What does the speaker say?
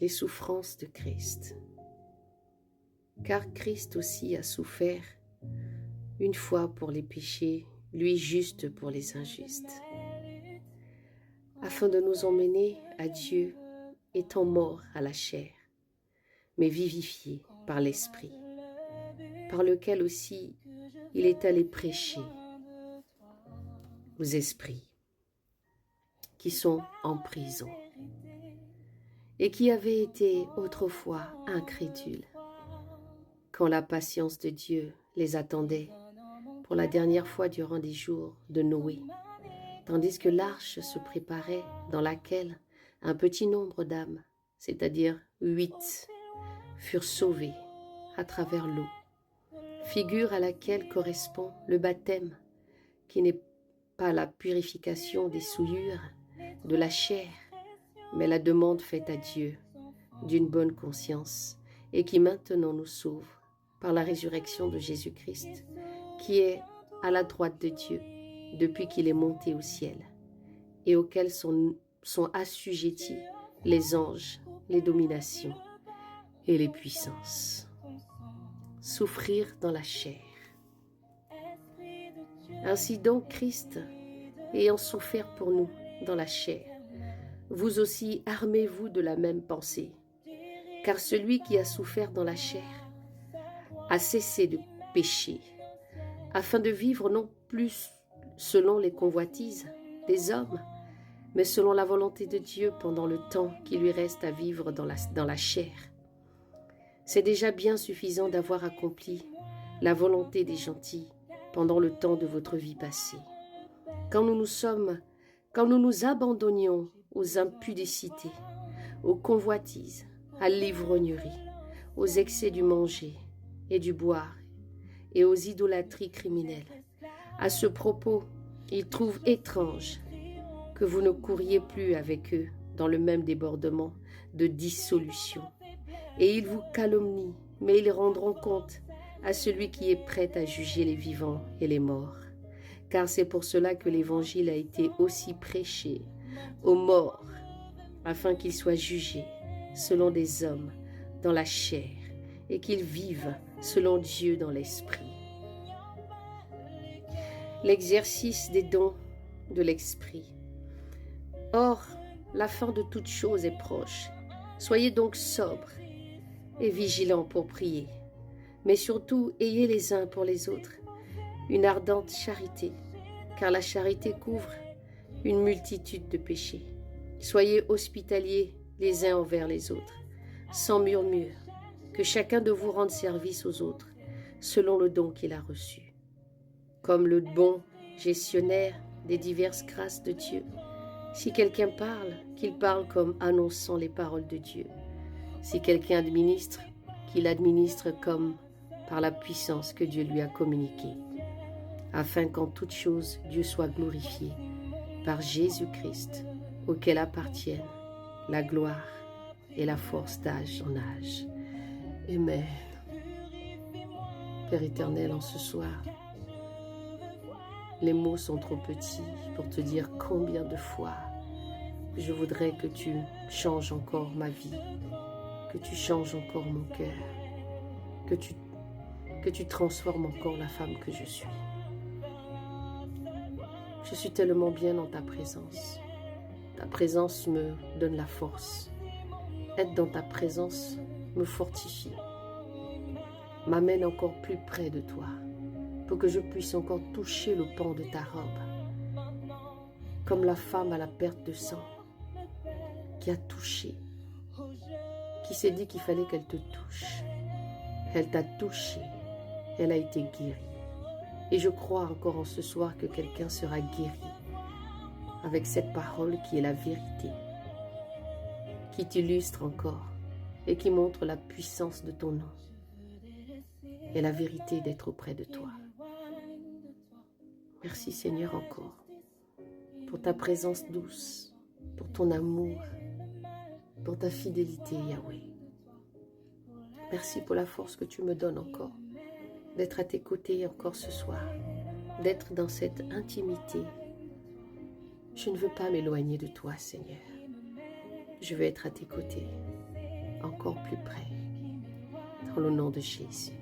les souffrances de Christ. Car Christ aussi a souffert une fois pour les péchés, lui juste pour les injustes, afin de nous emmener à Dieu, étant mort à la chair, mais vivifié par l'Esprit, par lequel aussi il est allé prêcher aux esprits qui sont en prison et qui avaient été autrefois incrédules, quand la patience de Dieu les attendait pour la dernière fois durant les jours de Noé, tandis que l'arche se préparait dans laquelle un petit nombre d'âmes, c'est-à-dire 8, furent sauvées à travers l'eau, figure à laquelle correspond le baptême, qui n'est pas la purification des souillures de la chair, mais la demande faite à Dieu d'une bonne conscience et qui maintenant nous sauve par la résurrection de Jésus-Christ, qui est à la droite de Dieu depuis qu'il est monté au ciel et auquel sont assujettis les anges, les dominations et les puissances. Souffrir dans la chair. Ainsi donc Christ, ayant souffert pour nous dans la chair, vous aussi armez-vous de la même pensée, car celui qui a souffert dans la chair a cessé de pécher, afin de vivre non plus selon les convoitises des hommes, mais selon la volonté de Dieu pendant le temps qui lui reste à vivre dans la chair. C'est déjà bien suffisant d'avoir accompli la volonté des gentils pendant le temps de votre vie passée. Quand nous nous abandonnions aux impudicités, aux convoitises, à l'ivrognerie, aux excès du manger et du boire et aux idolâtries criminelles. À ce propos, ils trouvent étrange que vous ne couriez plus avec eux dans le même débordement de dissolution. Et ils vous calomnient, mais ils rendront compte à celui qui est prêt à juger les vivants et les morts. Car c'est pour cela que l'Évangile a été aussi prêché aux morts, afin qu'ils soient jugés selon des hommes dans la chair et qu'ils vivent selon Dieu dans l'esprit. L'exercice des dons de l'esprit. Or, la fin de toute chose est proche. Soyez donc sobres et vigilants pour prier, mais surtout ayez les uns pour les autres une ardente charité, car la charité couvre une multitude de péchés. Soyez hospitaliers les uns envers les autres, sans murmure, que chacun de vous rende service aux autres, selon le don qu'il a reçu. Comme le bon gestionnaire des diverses grâces de Dieu, si quelqu'un parle, qu'il parle comme annonçant les paroles de Dieu. Si quelqu'un administre, qu'il administre comme par la puissance que Dieu lui a communiquée, afin qu'en toute chose Dieu soit glorifié par Jésus-Christ, auquel appartiennent la gloire et la force d'âge en âge. Amen. Père éternel, en ce soir, les mots sont trop petits pour te dire combien de fois je voudrais que tu changes encore ma vie, que tu changes encore mon cœur, que tu transformes encore la femme que je suis. Je suis tellement bien dans ta présence. Ta présence me donne la force. Être dans ta présence me fortifie, m'amène encore plus près de toi, pour que je puisse encore toucher le pan de ta robe, comme la femme à la perte de sang, qui a touché, qui s'est dit qu'il fallait qu'elle te touche. Elle t'a touché, elle a été guérie. Et je crois encore en ce soir que quelqu'un sera guéri avec cette parole qui est la vérité, qui t'illustre encore et qui montre la puissance de ton nom et la vérité d'être auprès de toi. Merci Seigneur encore pour ta présence douce, pour ton amour, pour ta fidélité Yahweh. Merci pour la force que tu me donnes encore d'être à tes côtés encore ce soir, d'être dans cette intimité. Je ne veux pas m'éloigner de toi, Seigneur. Je veux être à tes côtés. encore plus près. Dans le nom de Jésus.